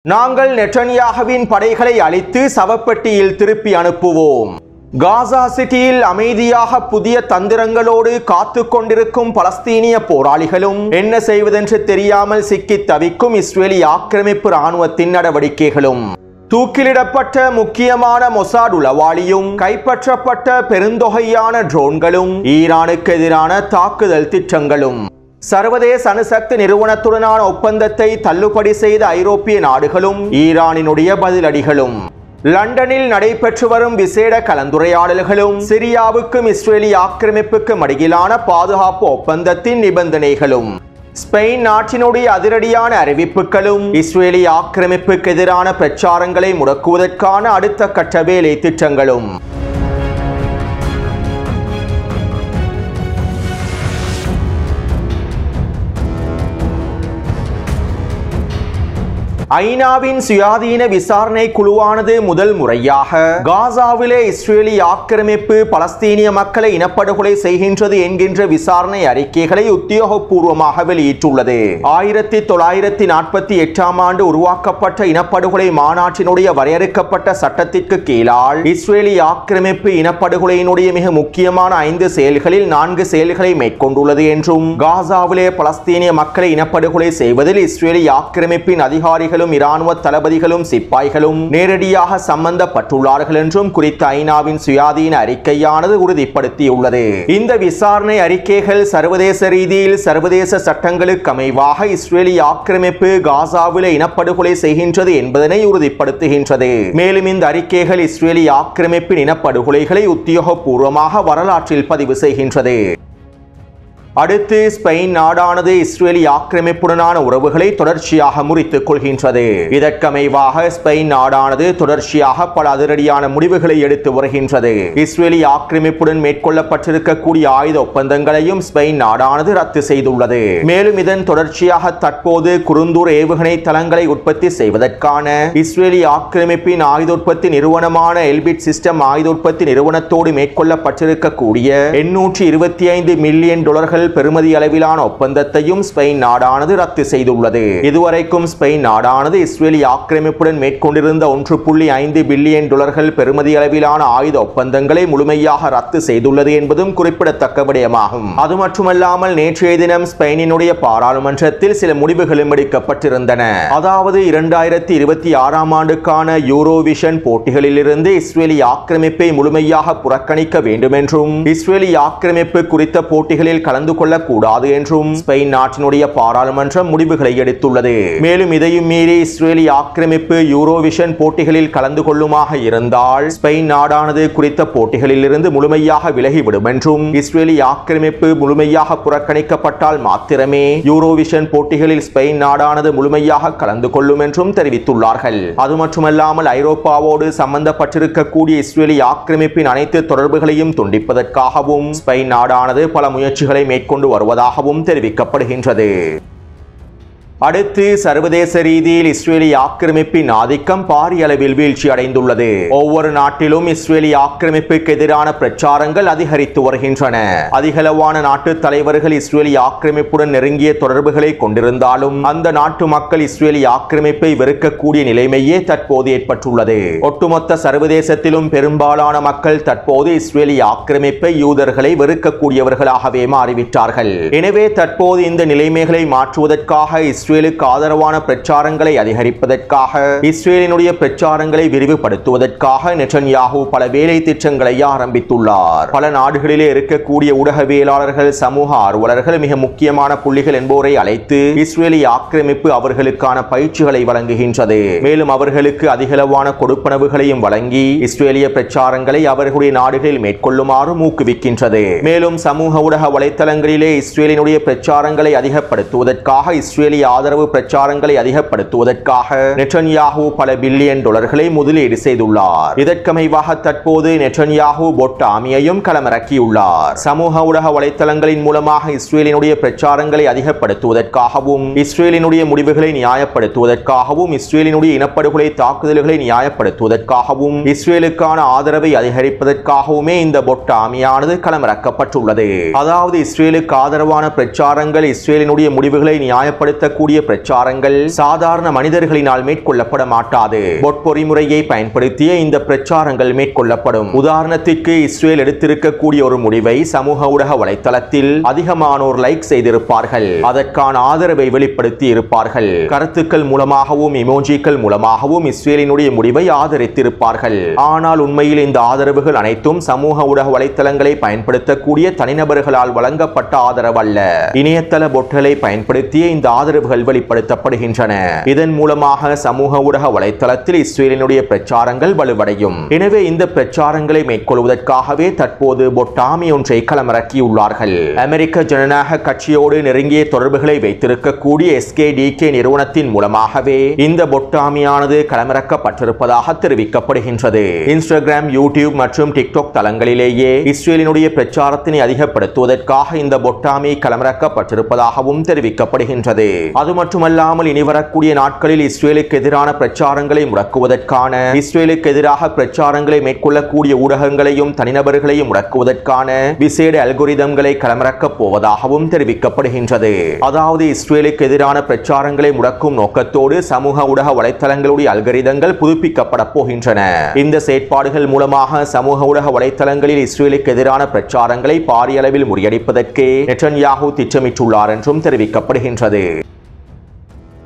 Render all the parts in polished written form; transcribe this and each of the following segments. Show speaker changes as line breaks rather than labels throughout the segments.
நாங்கள் நெட்டன்யாகுவின் படைகளை அழித்து சவப்பெட்டியில் திருப்பி அனுப்புவோம். காசா சிட்டியில் அமைதியாக புதிய தந்திரங்களோடு காத்து கொண்டிருக்கும் பலஸ்தீனிய போராளிகளும் என்ன செய்வதென்று தெரியாமல் சிக்கித் தவிக்கும் இஸ்ரேலி ஆக்கிரமிப்பு இராணுவத்தின் நடவடிக்கைகளும், தூக்கிலிடப்பட்ட முக்கியமான மொசாட் உளவாளியும் கைப்பற்றப்பட்ட பெருந்தொகையான ட்ரோன்களும் ஈரானுக்கு எதிரான தாக்குதல் திட்டங்களும், சர்வதேச அணுசக்தி நிறுவனத்துடனான ஒப்பந்தத்தை தள்ளுபடி செய்த ஐரோப்பிய நாடுகளும் ஈரானினுடைய பதிலடிகளும், லண்டனில் நடைபெற்று வரும் விசேட கலந்துரையாடல்களும், சிரியாவுக்கும் இஸ்ரேலி ஆக்கிரமிப்புக்கும் இடையிலான பாதுகாப்பு ஒப்பந்தத்தின் நிபந்தனைகளும், ஸ்பெயின் நாட்டினுடைய அதிரடியான அறிவிப்புகளும், இஸ்ரேலி ஆக்கிரமிப்புக்கு எதிரான பிரச்சாரங்களை முடக்குவதற்கான அடுத்த கட்ட வேலை திட்டங்களும். ஐநாவின் சுயாதீன விசாரணை குழுவானது முதல் முறையாக காசாவிலே இஸ்ரேலி ஆக்கிரமிப்பு பலஸ்தீனிய மக்களை இனப்படுகொலை செய்கின்றது என்கின்ற விசாரணை அறிக்கைகளை உத்தியோகபூர்வமாக வெளியிட்டுள்ளது. 1948 ஆண்டு உருவாக்கப்பட்ட இனப்படுகொலை மாநாட்டினுடைய வரையறுக்கப்பட்ட சட்டத்திற்கு கீழால் இஸ்ரேலி ஆக்கிரமிப்பு இனப்படுகொலையினுடைய மிக முக்கியமான 5 செயல்களில் 4 செயல்களை மேற்கொண்டுள்ளது என்றும், காசாவிலே பலஸ்தீனிய மக்களை இனப்படுகொலை செய்வதில் இஸ்ரேலி ஆக்கிரமிப்பின் அதிகாரிகள் இராணுவ தளபதிகளும் சிப்பாய்களும் நேரடியாக சம்பந்தப்பட்டுள்ளார்கள் என்றும் குறித்த ஐநாவின் சுயாதீன அறிக்கையானது உறுதிப்படுத்தியுள்ளது. இந்த விசாரணை அறிக்கைகள் சர்வதேச ரீதியில் சர்வதேச சட்டங்களுக்கு அமைவாக இஸ்ரேலி ஆக்கிரமிப்பு காசாவிலே இனப்படுகொலை செய்கின்றது என்பதனை உறுதிப்படுத்துகின்றது. மேலும் இந்த அறிக்கைகள் இஸ்ரேலி ஆக்கிரமிப்பின் இனப்படுகொலைகளை உத்தியோகபூர்வமாக வரலாற்றில் பதிவு செய்கின்றது. அடுத்து, ஸ்பெயின் நாடானது இஸ்ரேலி ஆக்கிரமிப்புடனான உறவுகளை தொடர்ச்சியாக முறித்துக் கொள்கின்றது. இதற்கமைவாக ஸ்பெயின் நாடானது தொடர்ச்சியாக பல அதிரடியான முடிவுகளை எடுத்து வருகின்றது. இஸ்ரேலி ஆக்கிரமிப்புடன் மேற்கொள்ளப்பட்டிருக்கக்கூடிய ஆயுத ஒப்பந்தங்களையும் ஸ்பெயின் நாடானது ரத்து செய்துள்ளது. மேலும் இதன் தொடர்ச்சியாக தற்போது குறுந்தூர் ஏவுகணை தளங்களை உற்பத்தி செய்வதற்கான இஸ்ரேலி ஆக்கிரமிப்பின் ஆயுத உற்பத்தி நிறுவனமான எல்பிட் சிஸ்டம் ஆயுத உற்பத்தி நிறுவனத்தோடு மேற்கொள்ளப்பட்டிருக்கக்கூடிய $825 மில்லியன் பெறுமதி அளவிலான ஒப்பந்தத்தையும் ஸ்பெயின் நாடானது ரத்து செய்துள்ளது. இதுவரைக்கும் ஸ்பெயின் நாடானது இஸ்ரேலி ஆக்கிரமிப்புடன் மேற்கொண்டிருந்த $1.5 பில்லியன் பெறுமதி அளவிலான ஆயுத ஒப்பந்தங்களை முழுமையாக ரத்து செய்துள்ளது என்பதும் குறிப்பிடத்தக்க விடயமாகும். அது மட்டுமல்லாமல் நேற்றைய தினம் ஸ்பெயினினுடைய பாராளுமன்றத்தில் சில முடிவுகளும் எடுக்கப்பட்டிருந்தன. அதாவது 2026 ஆண்டுக்கான யூரோவிஷன் போட்டிகளில் இருந்து இஸ்ரேலி ஆக்கிரமிப்பை முழுமையாக புறக்கணிக்க வேண்டும் என்றும், இஸ்ரேலி ஆக்கிரமிப்பு குறித்த போட்டிகளில் கலந்து கொள்ளக்கூடாது என்றும் ஸ்பெயின் நாட்டினுடைய பாராளுமன்றம் முடிவுகளை எடுத்துள்ளது. மேலும் இதையும் மீறி இஸ்ரேலி ஆக்கிரமிப்பு யூரோவிஷன் போட்டிகளில் கலந்து கொள்ளுமாக இருந்தால் ஸ்பெயின் நாடானது குறித்த போட்டிகளில் இருந்து முழுமையாக விலகிவிடும் என்றும், இஸ்ரேலி ஆக்கிரமிப்பு முழுமையாக புறக்கணிக்கப்பட்டால் மாத்திரமே யூரோவிஷன் போட்டிகளில் ஸ்பெயின் நாடானது முழுமையாக கலந்து கொள்ளும் என்றும் தெரிவித்துள்ளார்கள். அது மட்டுமல்லாமல் ஐரோப்பாவோடு சம்பந்தப்பட்டிருக்கக்கூடிய இஸ்ரேலி ஆக்கிரமிப்பின் அனைத்து தொடர்புகளையும் துண்டிப்பதற்காகவும் ஸ்பெயின் நாடானது பல முயற்சிகளை மேற்கொண்டு வருவதாகவும் தெரிவிக்கப்படுகின்றது. அடுத்து, சர்வதேச ரீதியில் இஸ்ரேலி ஆக்கிரமிப்பின் ஆதிக்கம் பாரிய அளவில் வீழ்ச்சி அடைந்துள்ளது. ஒவ்வொரு நாட்டிலும் இஸ்ரேலி ஆக்கிரமிப்புக்கு எதிரான பிரச்சாரங்கள் அதிகரித்து வருகின்றன. அதிகளவான நாட்டு தலைவர்கள் இஸ்ரேலி ஆக்கிரமிப்புடன் நெருங்கிய தொடர்புகளை கொண்டிருந்தாலும் அந்த நாட்டு மக்கள் இஸ்ரேலி ஆக்கிரமிப்பை வெறுக்கக்கூடிய நிலைமையே தற்போது ஏற்பட்டுள்ளது. ஒட்டுமொத்த சர்வதேசத்திலும் பெரும்பாலான மக்கள் தற்போது இஸ்ரேலி ஆக்கிரமிப்பை யூதர்களை வெறுக்கக்கூடியவர்களாகவே மாறிவிட்டார்கள். எனவே தற்போது இந்த நிலைமைகளை மாற்றுவதற்காக இஸ்ரேலுக்கு ஆதரவான பிரச்சாரங்களை அதிகரிப்பதற்காக, இஸ்ரேலினுடைய பிரச்சாரங்களை விரிவுபடுத்துவதற்காக நெட்டன்யாகு பல வேலை திட்டங்களை ஆரம்பித்துள்ளார். பல நாடுகளிலே இருக்கக்கூடிய ஊடகவியலாளர்கள், சமூக ஆர்வலர்கள், மிக முக்கியமான புள்ளிகள் என்போரை அழைத்து இஸ்ரேலி ஆக்கிரமிப்பு அவர்களுக்கான பயிற்சிகளை வழங்குகின்றது. மேலும் அவர்களுக்கு அதிகளவான கொடுப்பனவுகளையும் வழங்கி இஸ்ரேலிய பிரச்சாரங்களை அவர்களுடைய நாடுகளில் மேற்கொள்ளுமாறு ஊக்குவிக்கின்றது. மேலும் சமூக ஊடக வலைத்தளங்களிலே இஸ்ரேலினுடைய பிரச்சாரங்களை அதிகப்படுத்துவதற்காக, இஸ்ரேலிய ஆதரவு பிரச்சாரங்களை அதிகப்படுத்துவதற்காக நெட்டன்யாகு பல பில்லியன் டாலர்களை முதலீடு செய்துள்ளார். இதற்கமைவாக தற்போது நெட்டன்யாகு பொட் ஆர்மியையும் களமிறக்கியுள்ளார். சமூக ஊடக வலைத்தளங்களின் மூலமாக இஸ்ரேலினுடைய பிரச்சாரங்களை அதிகப்படுத்துவதற்காகவும், இஸ்ரேலினுடைய முடிவுகளை நியாயப்படுத்துவதற்காகவும், இஸ்ரேலினுடைய இனப்படுகொலை தாக்குதல்களை நியாயப்படுத்துவதற்காகவும், இஸ்ரேலுக்கான ஆதரவை அதிகரிப்பதற்காகவுமே இந்த பொட் ஆர்மியானது களமிறக்கப்பட்டுள்ளது. அதாவது இஸ்ரேலுக்கு ஆதரவான பிரச்சாரங்கள், இஸ்ரேலினுடைய முடிவுகளை நியாயப்படுத்தக்கூடிய மேற்கொள்ளக்கூடிய பிரச்சாரங்கள் சாதாரண மனிதர்களினால் மேற்கொள்ளப்பட மாட்டாது. பொட் பொறிமுறையை பயன்படுத்திய இந்த பிரச்சாரங்கள் மேற்கொள்ளப்படும். உதாரணத்திற்கு இஸ்ரேல் எடுத்திருக்கக்கூடிய ஒரு முடிவை சமூக ஊடக வலைத்தளத்தில் அதிகமானோர் லைக் செய்திருப்பார்கள். அதற்கான ஆதரவை வெளிப்படுத்தி இருப்பார்கள். கருத்துக்கள் மூலமாகவும் இமோஜிக்கள் மூலமாகவும் இஸ்ரேலினுடைய முடிவை ஆதரித்திருப்பார்கள். ஆனால் உண்மையில் இந்த ஆதரவுகள் அனைத்தும் சமூக ஊடக வலைத்தளங்களை பயன்படுத்தக்கூடிய தனிநபர்களால் வழங்கப்பட்ட ஆதரவு அல்ல. இணையதள பொட்களை பயன்படுத்திய இந்த ஆதரவுகள் வெளிப்படுத்தப்படுகின்றன. இதன் மூலமாக சமூக ஊடக வலைத்தளத்தில் இஸ்ரேலினுடைய பிரச்சாரங்கள் வலுவடையும். எனவே இந்த பிரச்சாரங்களை மேற்கொள்வதற்காகவே தற்போது பொட்டாமி ஒன்றை களமிறக்கியுள்ளார்கள். அமெரிக்க ஜனநாயக கட்சியோடு நெருங்கிய தொடர்புகளை வைத்திருக்கக்கூடிய SKDK நிறுவனத்தின் மூலமாகவே இந்த பொட்டாமியானது களமிறக்கப்பட்டிருப்பதாக தெரிவிக்கப்படுகின்றது. இன்ஸ்டாகிராம், யூடியூப் மற்றும் டிக்டாக் தளங்களிலேயே இஸ்ரேலினுடைய பிரச்சாரத்தினை அதிகப்படுத்துவதற்காக இந்த பொட்டாமி களமிறக்கப்பட்டிருப்பதாகவும் தெரிவிக்கப்படுகின்றது. அது மட்டுமல்லாமல் இனி வரக்கூடிய நாட்களில் இஸ்ரேலுக்கு எதிரான பிரச்சாரங்களை முடக்குவதற்கான, இஸ்ரேலுக்கு எதிராக பிரச்சாரங்களை மேற்கொள்ளக்கூடிய ஊடகங்களையும் தனிநபர்களையும் முடக்குவதற்கான விசேட அல்கோரிதம்களை களமிறக்கப் போவதாகவும் தெரிவிக்கப்படுகின்றது. அதாவது இஸ்ரேலுக்கு எதிரான பிரச்சாரங்களை முடக்கும் நோக்கத்தோடு சமூக ஊடக வலைத்தளங்களுடைய அல்கோரிதங்கள் புதுப்பிக்கப்பட போகின்றன. இந்த செயற்பாடுகள் மூலமாக சமூக ஊடக வலைத்தளங்களில் இஸ்ரேலுக்கு எதிரான பிரச்சாரங்களை பாரிய அளவில் முறியடிப்பதற்கு நெட்டன்யாஹூ திட்டமிட்டுள்ளார் என்றும் தெரிவிக்கப்படுகின்றது.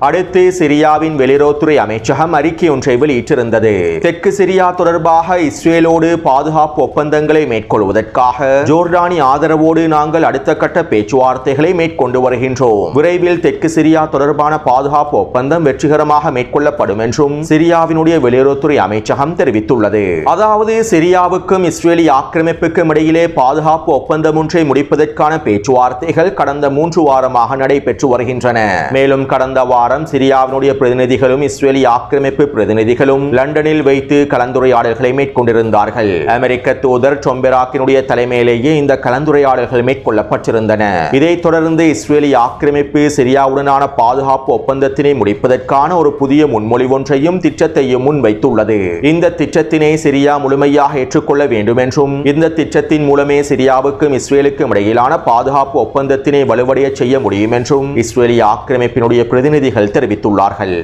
அடுத்து சிரியாவின் வெளியுறவுத்துறை அமைச்சகம் அறிக்கை ஒன்றை வெளியிட்டிருந்தது. தெற்கு சிரியா தொடர்பாக இஸ்ரேலோடு பாதுகாப்பு ஒப்பந்தங்களை மேற்கொள்வதற்காக ஜோர்டானி ஆதரவோடு நாங்கள் அடுத்த கட்ட பேச்சுவார்த்தைகளை மேற்கொண்டு வருகின்றோம். விரைவில் தெற்கு சிரியா தொடர்பான பாதுகாப்பு ஒப்பந்தம் வெற்றிகரமாக மேற்கொள்ளப்படும் என்றும் சிரியாவினுடைய வெளியுறவுத்துறை அமைச்சகம் தெரிவித்துள்ளது. அதாவது சிரியாவுக்கும் இஸ்ரேலி ஆக்கிரமிப்புக்கும் இடையிலே பாதுகாப்பு ஒப்பந்தம் ஒன்றை முடிப்பதற்கான பேச்சுவார்த்தைகள் கடந்த 3 வாரமாக நடைபெற்று வருகின்றன. மேலும் கடந்த வாரம் சிரியாவினுடைய பிரதிநிதிகளும் இஸ்ரேலி ஆக்கிரமிப்பு பிரதிநிதிகளும் லண்டனில் வைத்து கலந்துரையாடல்களை மேற்கொண்டிருந்தார்கள். அமெரிக்க தூதர் டொம்பெராக்கினுடைய தலைமையிலேயே இந்த கலந்துரையாடல்கள் மேற்கொள்ளப்பட்டிருந்தன. இதைத் தொடர்ந்து இஸ்ரேலி ஆக்கிரமிப்பு சிரியாவுடனான பாதுகாப்பு ஒப்பந்தத்தினை முடிப்பதற்கான ஒரு புதிய முன்மொழிவு ஒன்றையும் திட்டத்தையும் முன்வைத்துள்ளது. இந்த திட்டத்தினை சிரியா முழுமையாக ஏற்றுக்கொள்ள வேண்டும் என்றும் இந்த திட்டத்தின் மூலமே சிரியாவுக்கும் இஸ்ரேலுக்கும் இடையிலான பாதுகாப்பு ஒப்பந்தத்தினை வலுவடைய செய்ய முடியும் என்றும் இஸ்ரேலி ஆக்கிரமிப்பினுடைய பிரதிநிதிகள் தெரிவித்துள்ளார்கள்.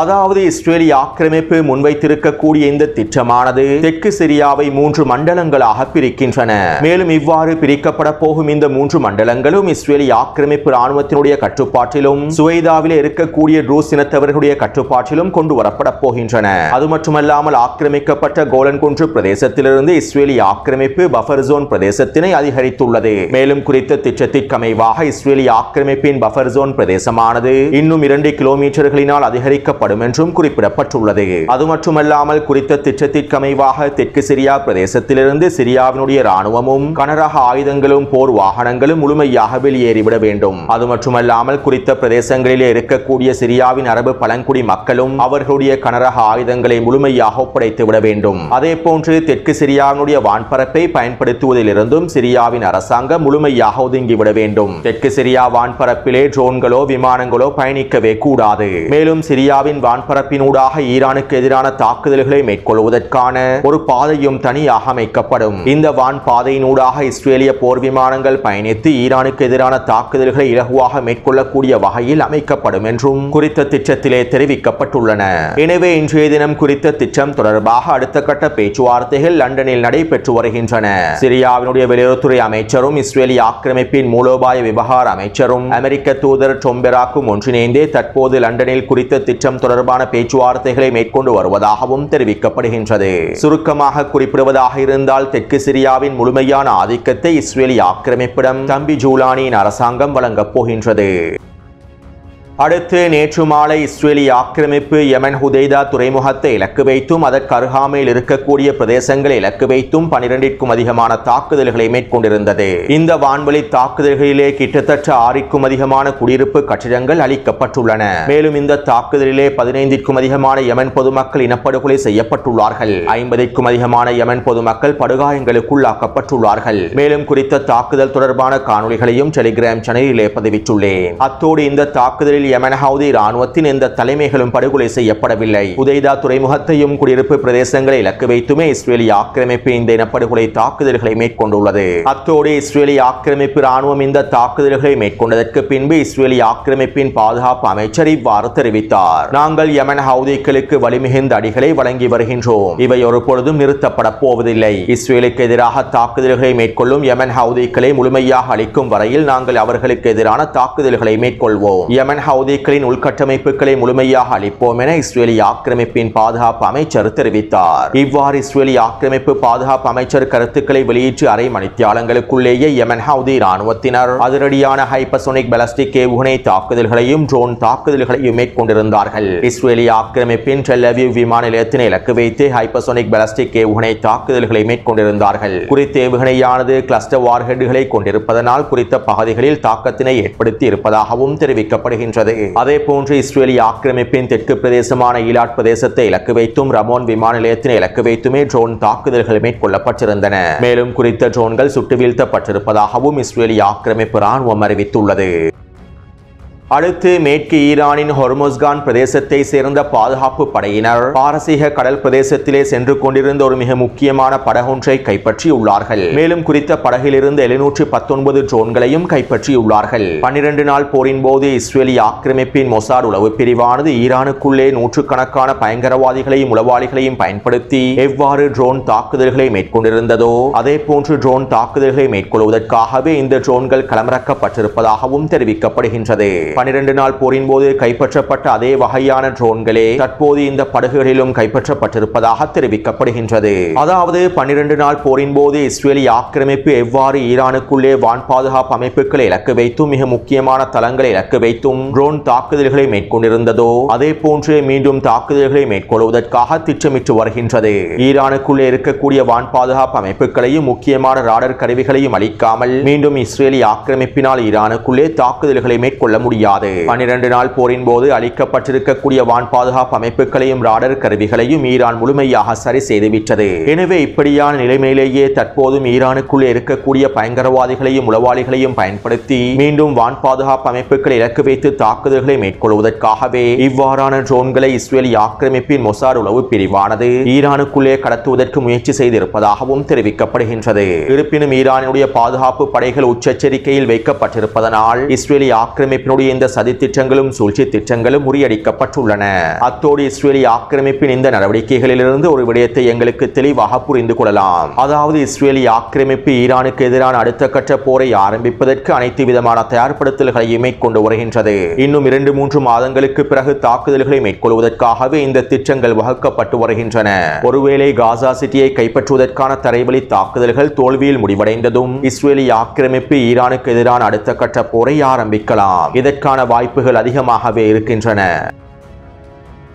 அதாவது இஸ்ரேலி ஆக்கிரமிப்பு முன்வைத்திருக்கக்கூடிய இந்த திட்டமானது தெற்கு சிரியாவை 3 மண்டலங்களாக பிரிக்கின்றன. மேலும் இவ்வாறு பிரிக்கப்பட போகும் இந்த 3 மண்டலங்களும் இஸ்ரேலி ஆக்கிரமிப்பு ராணுவத்தினுடைய கட்டுப்பாட்டிலும் சுவைதாவில் இருக்கக்கூடிய ட்ரூஸ் இனத்தவர்களுடைய கட்டுப்பாட்டிலும் கொண்டு வரப்பட போகின்றன. அது மட்டுமல்லாமல் ஆக்கிரமிக்கப்பட்ட கோலன் குன்று பிரதேசத்திலிருந்து இஸ்ரேலி ஆக்கிரமிப்பு பஃபர் ஜோன் பிரதேசத்தினை அதிகரித்துள்ளது. மேலும் குறித்த திட்டத்திற்கமைவாக இஸ்ரேலி ஆக்கிரமிப்பின் பஃபர் ஜோன் பிரதேசமானது இன்னும் 2 கிலோமீட்டர்களினால் அதிகரிக்கப்படும் என்றும் குறிப்பிடப்பட்டுள்ளது. அது மட்டுமல்லாமல் குறித்த திட்டத்திற்கமைவாக தெற்கு சிரியா பிரதேசத்திலிருந்து சிரியாவினுடைய ராணுவமும் கனரக ஆயுதங்களும் போர் வாகனங்களும் முழுமையாக வெளியேறிவிட வேண்டும். அது மட்டுமல்லாமல் குறித்த பிரதேசங்களிலே இருக்கக்கூடிய சிரியாவின் அரபு பழங்குடி மக்களும் அவர்களுடைய கனரக ஆயுதங்களை முழுமையாக ஒப்படைத்து விட வேண்டும். அதே போன்று தெற்கு சிரியாவினுடைய வான்பரப்பை பயன்படுத்துவதிலிருந்தும் சிரியாவின் அரசாங்கம் முழுமையாக ஒதுங்கிவிட வேண்டும். தெற்கு சிரியா வான்பரப்பிலே ட்ரோன்களோ விமானங்களோ பயணிக்கவே கூடாது. மேலும் சிரியாவின் வான்பரப்பினூடாக ஈரானுக்கு எதிரான தாக்குதல்களை மேற்கொள்வதற்கான ஒரு பாதையும் தனியாக அமைக்கப்படும். இந்த வான் பாதையினூடாக இஸ்ரேலிய போர் விமானங்கள் பயணித்து ஈரானுக்கு எதிரான தாக்குதல்களை இலகுவாக மேற்கொள்ளக்கூடிய வகையில் அமைக்கப்படும் என்றும் குறித்த திட்டத்திலே தெரிவிக்கப்பட்டுள்ளன. எனவே இன்றைய தினம் குறித்த திட்டம் தொடர்பாக அடுத்த கட்ட பேச்சுவார்த்தைகள் லண்டனில் நடைபெற்று வருகின்றன. சிரியாவினுடைய வெளியுறவுத்துறை அமைச்சரும் இஸ்ரேலி ஆக்கிரமிப்பின் மூலோபாய விவகார அமைச்சரும் அமெரிக்க தூதர் டொம்பெராக்கும் ஒன்றிணைந்தே தற்போது லண்டனில் குறித்த திட்டம் தொடர்பான பேச்சுவார்த்தைகளை மேற்கொண்டு வருவதாகவும் தெரிவிக்கப்படுகின்றது. சுருக்கமாக குறிப்பிடுவதாக இருந்தால் தெற்கு சிரியாவின் முழுமையான ஆதிக்கத்தை இஸ்ரேலி ஆக்கிரமிப்பிடம் தம்பி ஜூலானியின் அரசாங்கம் வழங்கப் போகின்றது. அடுத்து நேற்று மாலை இஸ்ரேலி ஆக்கிரமிப்பு யமன் ஹுதைதா துறைமுகத்தை இலக்கு வைத்தும் அதற்கு அருகாமையில் இருக்கக்கூடிய பிரதேசங்களை இலக்கு வைத்தும் 12க்கும் அதிகமான தாக்குதல்களை மேற்கொண்டிருந்தது. இந்த வான்வழி தாக்குதல்களிலே கிட்டத்தட்ட 6க்கும் அதிகமான குடியிருப்பு கட்டிடங்கள் அளிக்கப்பட்டுள்ளன. மேலும் இந்த தாக்குதலிலே 15க்கும் அதிகமான யமன் பொதுமக்கள் இனப்படுகொலை செய்யப்பட்டுள்ளார்கள். 50க்கும் அதிகமான யமன் பொதுமக்கள் படுகாயங்களுக்குள்ளாக்கப்பட்டுள்ளார்கள். மேலும் குறித்த தாக்குதல் தொடர்பான காணொளிகளையும் டெலிகிராம் சேனலிலே பதிவிட்டுள்ளேன். அத்தோடு இந்த தாக்குதலில் தாக்குதலில் யமன் ஹவுதி இராணுவத்தின் எந்த தலைமைகளும் படுகொலை செய்யப்படவில்லை. உதைதா துறைமுகத்தையும் குடியிருப்பு பிரதேசங்களை இலக்கு வைத்துமே இஸ்ரேலிய ஆக்கிரமிப்பு இந்த இனப்படுகொலை தாக்குதல்களை மேற்கொண்டுள்ளது. அத்தோடு இஸ்ரேலிய ஆக்கிரமிப்பு இராணுவம் இந்த தாக்குதல்களை மேற்கொண்டதற்கு பின்பு இஸ்ரேலிய ஆக்கிரமிப்பின் பாதுகாப்பு அமைச்சர் இவ்வாறு தெரிவித்தார். நாங்கள் யமன் ஹவுதிகளுக்கு வலிமிகுந்த அடிகளை வழங்கி வருகின்றோம். இவை ஒருபொழுதும் நிறுத்தப்பட போவதில்லை. இஸ்ரேலுக்கு எதிராக தாக்குதல்களை மேற்கொள்ளும் யமன் ஹவுதிகளை முழுமையாக அளிக்கும் வரையில் நாங்கள் அவர்களுக்கு எதிரான தாக்குதல்களை மேற்கொள்வோம். யமன் ஹவுதிகளின் உள்கட்டமைப்புகளை முழுமையாக அளிப்போம் என இஸ்ரேலிய ஆக்கிரமிப்பின் பாதுகாப்பு அமைச்சர் தெரிவித்தார். இவ்வாறு இஸ்ரேலிய ஆக்கிரமிப்பு பாதுகாப்பு அமைச்சர் கருத்துக்களை வெளியிட்டு அரை மணித்தியாலங்களுக்குள்ளேயே யமன் ஹவுதி இராணுவத்தினர் அதிரடியான ஹைப்பர்சோனிக் பாலிஸ்டிக் ஏவுகணை தாக்குதல்களையும் ட்ரோன் தாக்குதல்களையும் மேற்கொண்டிருந்தார்கள். இஸ்ரேலிய ஆக்கிரமிப்பின் டெல் அவீவ் விமான நிலையத்தினை இலக்கு வைத்து ஹைப்பர்சோனிக் பாலிஸ்டிக் ஏவுகணை தாக்குதல்களை மேற்கொண்டிருந்தார்கள். குறித்த ஏவுகணையானது கிளஸ்டர் வார்ஹெட்களை கொண்டிருப்பதனால் குறித்த பகுதிகளில் தாக்கத்தினை ஏற்படுத்தி இருப்பதாகவும் தெரிவிக்கப்படுகின்றது. அதே போன்று இஸ்ரேலிய ஆக்கிரமிப்பின் தெற்கு பிரதேசமான ஈலாட் பிரதேசத்தை இலக்கு வைத்தும் ரமோன் விமான நிலையத்தினை இலக்கு வைத்துமே ட்ரோன் தாக்குதல்கள் மேற்கொள்ளப்பட்டிருந்தன. மேலும் குறித்த ட்ரோன்கள் சுட்டு வீழ்த்தப்பட்டிருப்பதாகவும் இஸ்ரேலிய ஆக்கிரமிப்பு இராணுவம் அறிவித்துள்ளது. அடுத்து மேற்கு ஈரானின் ஹொர்முஸ்கான் பிரதேசத்தை சேர்ந்த பாதுகாப்பு படையினர் பாரசீக கடல் பிரதேசத்திலே சென்று கொண்டிருந்த ஒரு மிக முக்கியமான படகொன்றை கைப்பற்றியுள்ளார்கள். மேலும் குறித்த படகிலிருந்து 719 ட்ரோன்களையும் கைப்பற்றியுள்ளார்கள். 12 நாள் போரின் போது இஸ்ரேலிய ஆக்கிரமிப்பின் மொசாட் உளவு பிரிவானது ஈரானுக்குள்ளே நூற்றுக்கணக்கான பயங்கரவாதிகளையும் உளவாளிகளையும் பயன்படுத்தி எவ்வாறு ட்ரோன் தாக்குதல்களை மேற்கொண்டிருந்ததோ அதே போன்று ட்ரோன் தாக்குதல்களை மேற்கொள்வதற்காகவே இந்த ட்ரோன்கள் களமிறக்கப்பட்டிருப்பதாகவும் தெரிவிக்கப்படுகின்றது. 12 நாள் போரின் போது கைப்பற்றப்பட்ட அதே வகையான ட்ரோன்களே தற்போது இந்த படகுகளிலும் கைப்பற்றப்பட்டிருப்பதாக தெரிவிக்கப்படுகின்றது. அதாவது 12 நாள் போரின் போது இஸ்ரேலிய ஆக்கிரமிப்பு எவ்வாறு ஈரானுக்குள்ளே வான் பாதுகாப்பு அமைப்புகளை இலக்கு வைத்தும் மிக முக்கியமான தளங்களை இலக்கு வைத்தும் ட்ரோன் தாக்குதல்களை மேற்கொண்டிருந்ததோ அதே போன்று மீண்டும் தாக்குதல்களை மேற்கொள்வதற்காக திட்டமிட்டு வருகின்றது. ஈரானுக்குள்ளே இருக்கக்கூடிய வான் பாதுகாப்பு அமைப்புகளையும் முக்கியமான ராடர் கருவிகளையும் அளிக்காமல் மீண்டும் இஸ்ரேலிய ஆக்கிரமிப்பினால் ஈரானுக்குள்ளே தாக்குதல்களை மேற்கொள்ள முடியாது. 12 நாள் போரின் போது அளிக்கப்பட்டிருக்கக்கூடிய வான் பாதுகாப்பு அமைப்புகளையும் ராடர் கருவிகளையும் ஈரான் முழுமையாக சரி செய்துவிட்டது. எனவே இப்படியான நிலைமையிலேயே தற்போதும் ஈரானுக்குள்ளே இருக்கக்கூடிய பயங்கரவாதிகளையும் உளவாளிகளையும் பயன்படுத்தி மீண்டும் வான் பாதுகாப்பு அமைப்புகளை இலக்கு வைத்து தாக்குதல்களை மேற்கொள்வதற்காகவே இவ்வாறான ட்ரோன்களை இஸ்ரேலிய ஆக்கிரமிப்பின் மொசாட் உளவு பிரிவானது ஈரானுக்குள்ளே கடத்துவதற்கு முயற்சி செய்திருப்பதாகவும் தெரிவிக்கப்படுகின்றது. இருப்பினும் ஈரானுடைய பாதுகாப்பு படைகள் உச்செச்சரிக்கையில் வைக்கப்பட்டிருப்பதனால் இஸ்ரேலிய ஆக்கிரமிப்பினுடைய இந்த சதி திட்டங்களும் சூழ்ச்சி திட்டங்களும் முறியடிக்கப்பட்டுள்ளன. அத்தோடு இஸ்ரேலிய ஆக்கிரமிப்பின் இந்த நடவடிக்கைகளிலிருந்து ஒரு விடயத்தை எங்களுக்கு தெளிவாக புரிந்து கொள்ளலாம். அதாவது இஸ்ரேலிய ஆக்கிரமிப்பு ஈரானுக்கு எதிரான அடுத்த கட்ட போரை ஆரம்பிப்பதற்கு அனைத்து விதமான தயார்படுத்தல்களை மேற்கொண்டு வருகின்றது. இன்னும் 2-3 மாதங்களுக்கு பிறகு தாக்குதல்களை மேற்கொள்வதற்காகவே இந்த திட்டங்கள் வகுக்கப்பட்டு வருகின்றன. ஒருவேளை காசா சிட்டியை கைப்பற்றுவதற்கான தரைவழி தாக்குதல்கள் தோல்வியில் முடிவடைந்ததும் இஸ்ரேலிய ஆக்கிரமிப்பு ஈரானுக்கு எதிரான அடுத்த கட்ட போரை ஆரம்பிக்கலாம். இதற்கான வாய்ப்புகள் அதிகமாகவே இருக்கின்றன.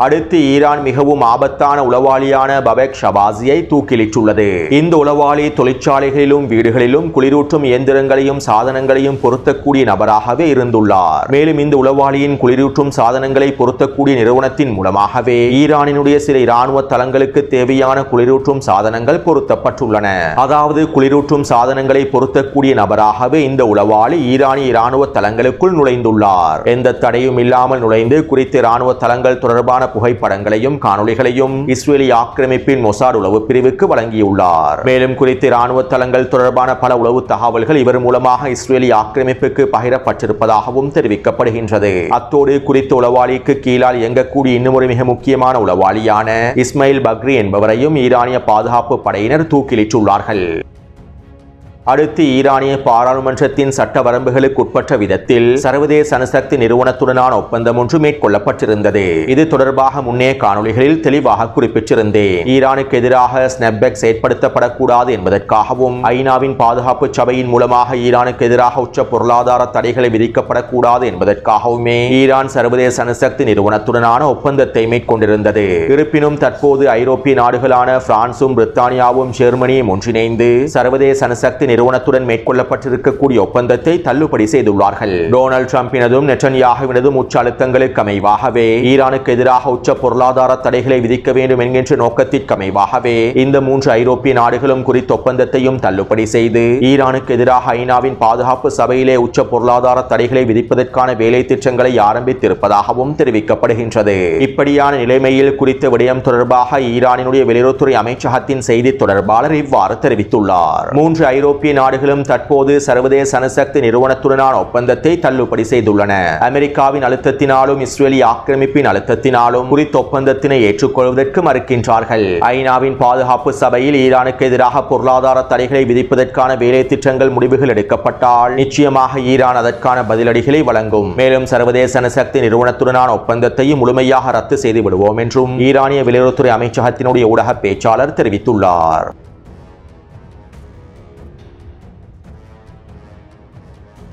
அடுத்து ஈரான் மிகவும் ஆபத்தான உளவாளியான பபெக் ஷபாஸியை தூக்கிலிட்டுள்ளது. இந்த உளவாளி தொழிற்சாலைகளிலும் வீடுகளிலும் குளிரூட்டும் இயந்திரங்களையும் சாதனங்களையும் பொருத்தக்கூடிய நபராகவே இருந்துள்ளார். மேலும் இந்த உளவாளியின் குளிரூட்டும் சாதனங்களை பொருத்தக்கூடிய நிறுவனத்தின் மூலமாகவே ஈரானினுடைய சில இராணுவ தளங்களுக்கு தேவையான குளிரூட்டும் சாதனங்கள் பொருத்தப்பட்டுள்ளன. அதாவது குளிரூட்டும் சாதனங்களை பொருத்தக்கூடிய நபராகவே இந்த உளவாளி ஈரானிய இராணுவ தளங்களுக்குள் நுழைந்துள்ளார். எந்த தடையும் இல்லாமல் நுழைந்து குறித்த இராணுவ தளங்கள் தொடர்பான புகைப்படங்களையும் காணொளிகளையும் இஸ்ரேலிய ஆக்கிரமிப்பின் மொசாட் உளவு பிரிவுக்கு வழங்கியுள்ளார். மேலும் குறித்த இராணுவ தளங்கள் தொடர்பான பல உளவு தகவல்கள் இவர் மூலமாக இஸ்ரேலிய ஆக்கிரமிப்புக்கு பகிரப்பட்டிருப்பதாகவும் தெரிவிக்கப்படுகின்றது. அத்தோடு குறித்த உளவாளிக்கு கீழால் இயங்கக்கூடிய இன்னும் ஒரு மிக முக்கியமான உளவாளியான இஸ்மாயில் பக்ரி என்பவரையும் ஈரானிய பாதுகாப்பு படையினர் தூக்கிலிட்டுள்ளார்கள். அடுத்து ஈரானிய பாராளுமன்றத்தின் சட்ட வரம்புகளுக்கு உட்பட்ட விதத்தில் சர்வதேச அணுசக்தி நிறுவனத்துடனான ஒப்பந்தம் ஒன்று மேற்கொள்ளப்பட்டிருந்தது. இது தொடர்பாக முன்னே காணொளிகளில் தெளிவாக குறிப்பிட்டிருந்தேன். ஈரானுக்கு எதிராக ஸ்னாப்பேக் செயற்படுத்தப்படக்கூடாது என்பதற்காகவும் ஐநாவின் பாதுகாப்பு சபையின் மூலமாக ஈரானுக்கு எதிராக உச்ச பொருளாதார தடைகளை விதிக்கப்படக்கூடாது என்பதற்காகவுமே ஈரான் சர்வதேச அணுசக்தி நிறுவனத்துடனான ஒப்பந்தத்தை மேற்கொண்டிருந்தது. இருப்பினும் தற்போது ஐரோப்பிய நாடுகளான பிரான்சும் பிரித்தானியாவும் ஜெர்மனியும் ஒன்றிணைந்து சர்வதேச அணுசக்தி நிறுவனத்துடன் மேற்கொள்ளப்பட்டிருக்கக்கூடிய ஒப்பந்தத்தை தள்ளுபடி செய்துள்ளார்கள். டொனால்ட் ட்ரம்பினதும் நெட்டன்யாகுவினதும் உச்ச அழுத்தங்களுக்கு அமைவாகவே ஈரானுக்கு எதிராக உச்ச பொருளாதார தடைகளை விதிக்க வேண்டும் என்கின்ற நோக்கத்திற்கு அமைவாகவே இந்த 3 ஐரோப்பிய நாடுகளும் குறித்த ஒப்பந்தத்தையும் தள்ளுபடி செய்து ஈரானுக்கு எதிராக ஐநாவின் பாதுகாப்பு சபையிலே உச்ச பொருளாதார தடைகளை விதிப்பதற்கான வேலை திட்டங்களை ஆரம்பித்திருப்பதாகவும் தெரிவிக்கப்படுகின்றது. இப்படியான நிலைமையில் குறித்த விடயம் தொடர்பாக ஈரானினுடைய வெளியுறவுத்துறை அமைச்சகத்தின் செய்தி தொடர்பாளர் இவ்வாறு தெரிவித்துள்ளார். 3 ஐரோப்பிய நாடுகளும் தற்போது சர்வதேச அணுசக்தி நிறுவனத்துடனான ஒப்பந்தத்தை தள்ளுபடி செய்துள்ளன. அமெரிக்காவின் அழுத்தத்தினாலும் இஸ்ரேலிய ஆக்கிரமிப்பின் அழுத்தத்தினாலும் குறித்த ஒப்பந்தத்தினை ஏற்றுக்கொள்வதற்கு மறுக்கின்றார்கள். ஐநாவின் பாதுகாப்பு சபையில் ஈரானுக்கு எதிராக பொருளாதார தடைகளை விதிப்பதற்கான வேலை திட்டங்கள் முடிவுகள் எடுக்கப்பட்டால் நிச்சயமாக ஈரான் அதற்கான பதிலடிகளை வழங்கும். மேலும் சர்வதேச அணுசக்தி நிறுவனத்துடனான ஒப்பந்தத்தையும் முழுமையாக ரத்து செய்து விடுவோம் என்றும் ஈரானிய வெளியுறவுத்துறை அமைச்சகத்தினுடைய ஊடக பேச்சாளர் தெரிவித்துள்ளார்.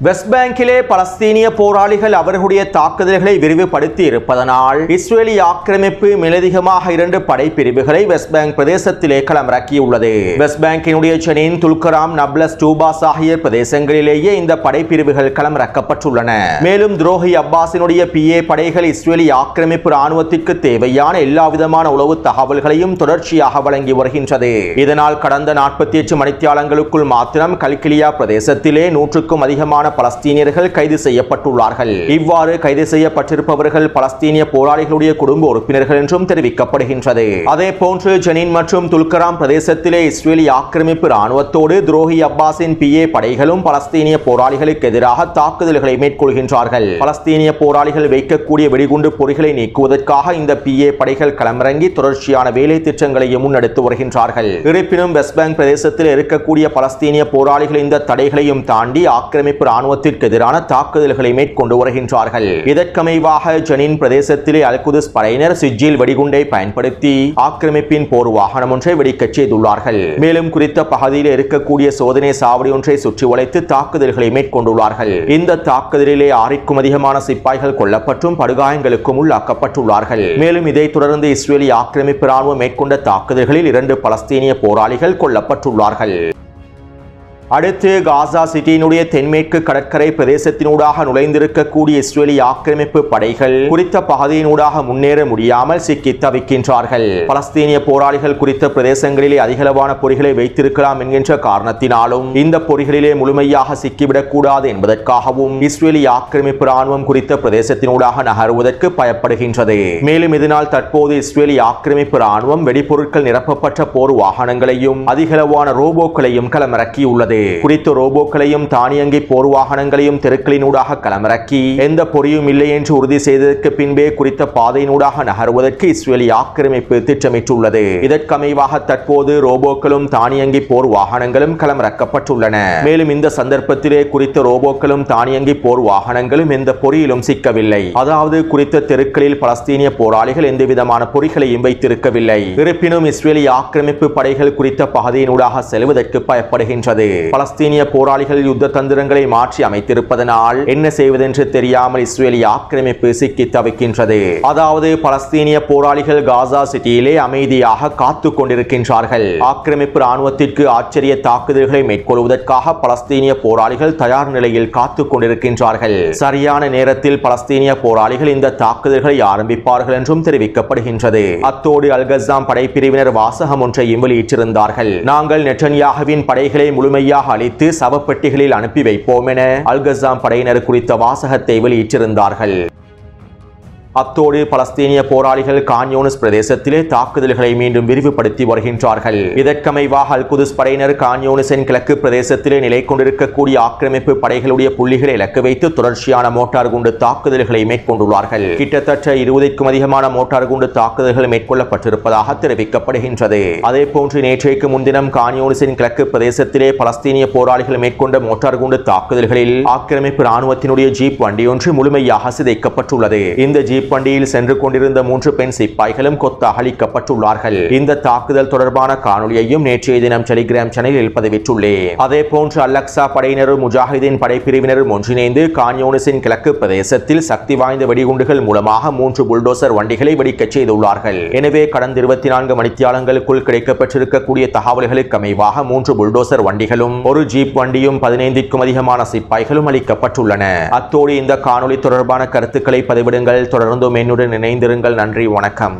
வெஸ்ட் பேங்கிலே பலஸ்தீனிய போராளிகள் அவர்களுடைய தாக்குதல்களை விரிவுபடுத்தி இருப்பதனால் இஸ்ரேலிய ஆக்கிரமிப்பு மேலதிகமாக 2 படைப்பிரிவுகளை வெஸ்ட் பேங்க் பிரதேசத்திலே களமிறக்கியுள்ளது. வெஸ்ட் பேங்கினுடைய ஜெனின், துல்கராம், நப்லஸ், டூபாஸ் ஆகிய பிரதேசங்களிலேயே இந்த படைப்பிரிவுகள் களமிறக்கப்பட்டுள்ளன. மேலும் துரோகி அப்பாஸினுடைய PA படைகள் இஸ்ரேலிய ஆக்கிரமிப்பு ராணுவத்திற்கு தேவையான எல்லா விதமான உளவு தகவல்களையும் தொடர்ச்சியாக வழங்கி வருகின்றது. இதனால் கடந்த 48 மணித்தியாலங்களுக்குள் மாத்திரம் கல்கிலியா பிரதேசத்திலே 100க்கும் அதிகமான பலஸ்தீனியர்கள் கைது செய்யப்பட்டுள்ளார்கள். இவ்வாறு கைது செய்யப்பட்டிருப்பவர்கள் பலஸ்தீனிய போராளிகளுடைய குடும்ப உறுப்பினர்கள் என்றும் தெரிவிக்கப்படுகின்றது. அதே போன்று ஜெனின் மற்றும் துல்கராம் பிரதேசத்திலே இஸ்ரேலிய ஆக்கிரமிப்பு ராணுவத்தோடு துரோகி அப்பாஸின் PA படைகளும் பலஸ்தீனிய போராளிகளுக்கு எதிராக தாக்குதல்களை மேற்கொள்கின்றார்கள். பலஸ்தீனிய போராளிகள் வைக்கக்கூடிய வெடிகுண்டு பொறிகளை நீக்குவதற்காக இந்த PA படைகள் களமிறங்கி தொடர்ச்சியான வேலை திட்டங்களையும் முன்னெடுத்து வருகின்றார்கள். இருப்பினும் வெஸ்ட் பேங்க் பிரதேசத்தில் இருக்கக்கூடிய பலஸ்தீனிய போராளிகள் இந்த தடைகளையும் தாண்டி ஆக்கிரமிப்பு ராணுவத்திற்கு எதிரான தாக்குதல்களை மேற்கொண்டு வருகின்றார்கள். இதற்கமைவாக ஜெனின் பிரதேசத்திலே அல்-குதுஸ் படையினர் சிஜில் வெடிகுண்டை பயன்படுத்தி ஆக்கிரமிப்பின் போர் வாகனம் ஒன்றை வெடிக்கச் செய்துள்ளார்கள். மேலும் குறித்த பகுதியில் இருக்கக்கூடிய சோதனை சாவடி ஒன்றை சுற்றி வளைத்து தாக்குதல்களை மேற்கொண்டுள்ளார்கள். இந்த தாக்குதலிலே 6க்கும் அதிகமான சிப்பாய்கள் கொல்லப்பட்டும் படுகாயங்களுக்கும் உள்ளாக்கப்பட்டுள்ளார்கள். மேலும் இதைத் தொடர்ந்து இஸ்ரேலிய ஆக்கிரமிப்பு ராணுவம் மேற்கொண்ட தாக்குதல்களில் 2 பலஸ்தீனிய போராளிகள் கொல்லப்பட்டுள்ளார்கள். அடுத்து காசா சிட்டியினுடைய தென்மேற்கு கடற்கரை பிரதேசத்தினூடாக நுழைந்திருக்கக்கூடிய இஸ்ரேலிய ஆக்கிரமிப்பு படைகள் குறித்த பகுதியினூடாக முன்னேற முடியாமல் சிக்கி தவிக்கின்றார்கள். பலஸ்தீனிய போராளிகள் குறித்த பிரதேசங்களிலே அதிகளவான பொறிகளை வைத்திருக்கலாம் என்கின்ற காரணத்தினாலும் இந்த பொறிகளிலே முழுமையாக சிக்கிவிடக் கூடாது என்பதற்காகவும் இஸ்ரேலிய ஆக்கிரமிப்பு ராணுவம் குறித்த பிரதேசத்தினூடாக நகருவதற்கு பயப்படுகின்றது. மேலும் இதனால் தற்போது இஸ்ரேலிய ஆக்கிரமிப்பு ராணுவம் வெடிபொருட்கள் நிரப்பப்பட்ட போர் வாகனங்களையும் அதிகளவான ரோபோக்களையும் களமிறக்கியுள்ளது. குறித்த ரோபோக்களையும் தானியங்கி போர் வாகனங்களையும் தெருக்களினூடாக களமிறக்கி எந்த பொறியும் இல்லை என்று உறுதி செய்ததற்கு பின்பே குறித்த பாதையினூடாக நகருவதற்கு இஸ்ரேலிய ஆக்கிரமிப்பு திட்டமிட்டுள்ளது. இதற்கமைவாக தற்போது ரோபோக்களும் தானியங்கி போர் வாகனங்களும் களமிறக்கப்பட்டுள்ளன. மேலும் இந்த சந்தர்ப்பத்திலே குறித்த ரோபோக்களும் தானியங்கி போர் வாகனங்களும் எந்த பொறியிலும் சிக்கவில்லை. அதாவது குறித்த தெருக்களில் பலஸ்தீனிய போராளிகள் எந்த விதமான பொறிகளையும் வைத்திருக்கவில்லை. இருப்பினும் இஸ்ரேலிய ஆக்கிரமிப்பு படைகள் குறித்த பகுதியினூடாக செல்வதற்கு பயப்படுகின்றது. பலஸ்தீனிய போராளிகள் யுத்த தந்திரங்களை மாற்றி அமைத்திருப்பதனால் என்ன செய்வதென்று தெரியாமல் இஸ்ரேலிய ஆக்கிரமிப்பு சிக்கி தவிக்கின்றது. அதாவது பலஸ்தீனிய போராளிகள் காசா சிட்டியிலே அமைதியாக காத்துக் கொண்டிருக்கின்றார்கள். ஆக்கிரமிப்பு ராணுவத்திற்கு ஆச்சரிய தாக்குதல்களை மேற்கொள்வதற்காக பலஸ்தீனிய போராளிகள் தயார் நிலையில் காத்துக் கொண்டிருக்கின்றார்கள். சரியான நேரத்தில் பலஸ்தீனிய போராளிகள் இந்த தாக்குதல்களை ஆரம்பிப்பார்கள் என்றும் தெரிவிக்கப்படுகின்றது. அத்தோடு அல்-கஸ்ஸாம் படைப்பிரிவினர் வாசகம் ஒன்றையும் வெளியிட்டிருந்தார்கள். நாங்கள் நெட்டன்யாகுவின் படைகளை முழுமையாக அழித்து சவப்பெட்டிகளில் அனுப்பி வைப்போம் என அல்-கஸ்ஸாம் படையினர் குறித்த வாசகத்தை வெளியிட்டிருந்தார்கள். அத்தோடு பலஸ்தீனிய போராளிகள் கான் யூனிஸ் பிரதேசத்திலே தாக்குதல்களை மீண்டும் விரிவுபடுத்தி வருகின்றார்கள். இதற்கமைவாக அல்-குதுஸ் படையினர் கான் யூனிஸின் கிழக்கு பிரதேசத்திலே நிலை கொண்டிருக்கக்கூடிய ஆக்கிரமிப்பு படைகளுடைய புள்ளிகளை இலக்கு வைத்து தொடர்ச்சியான மோட்டார் குண்டு தாக்குதல்களை மேற்கொண்டுள்ளார்கள். கிட்டத்தட்ட 20க்கும் அதிகமான மோட்டார் குண்டு தாக்குதல்கள் மேற்கொள்ளப்பட்டிருப்பதாக தெரிவிக்கப்படுகின்றது. அதேபோன்று நேற்றைக்கு முன்தினம் கான் யூனிஸின் கிழக்கு பிரதேசத்திலே பலஸ்தீனிய போராளிகள் மேற்கொண்ட மோட்டார் குண்டு தாக்குதல்களில் ஆக்கிரமிப்பு ராணுவத்தினுடைய ஜீப் வண்டி ஒன்று முழுமையாக சிதைக்கப்பட்டுள்ளது. இந்த ஜீப் ஜீப் வண்டியில் சென்று கொண்டிருந்த 3 பெண் சிப்பாய்களும் கொத்து அழிக்கப்பட்டுள்ளார்கள். இந்த தாக்குதல் தொடர்பான காணொலியையும் நேற்றைய தினம் டெலிகிராம் சேனலில் பதிவிட்டுள்ளேன். அதே போன்று அல்-அக்ஸா படையினரும் முஜாஹிதீன் படைப்பிரிவினரும் ஒன்றிணைந்து கான் யூனிஸின் கிழக்கு பிரதேசத்தில் சக்தி வாய்ந்த வெடிகுண்டுகள் மூலமாக 3 புல்டோசர் வண்டிகளை வெடிக்கச் செய்துள்ளார்கள். எனவே கடந்த 24 மணித்தியாலங்களுக்குள் கிடைக்கப்பட்டிருக்கக்கூடிய தகவல்களுக்கு அமைவாக 3 புல்டோசர் வண்டிகளும் ஒரு ஜீப் வண்டியும் 15க்கும் அதிகமான சிப்பாய்களும் அளிக்கப்பட்டுள்ளன. அத்தோடு இந்த காணொலி தொடர்பான கருத்துக்களை பதிவிடுங்கள். தொடர்ந்தும் என்னுடன் இணைந்திருங்கள். நன்றி, வணக்கம்.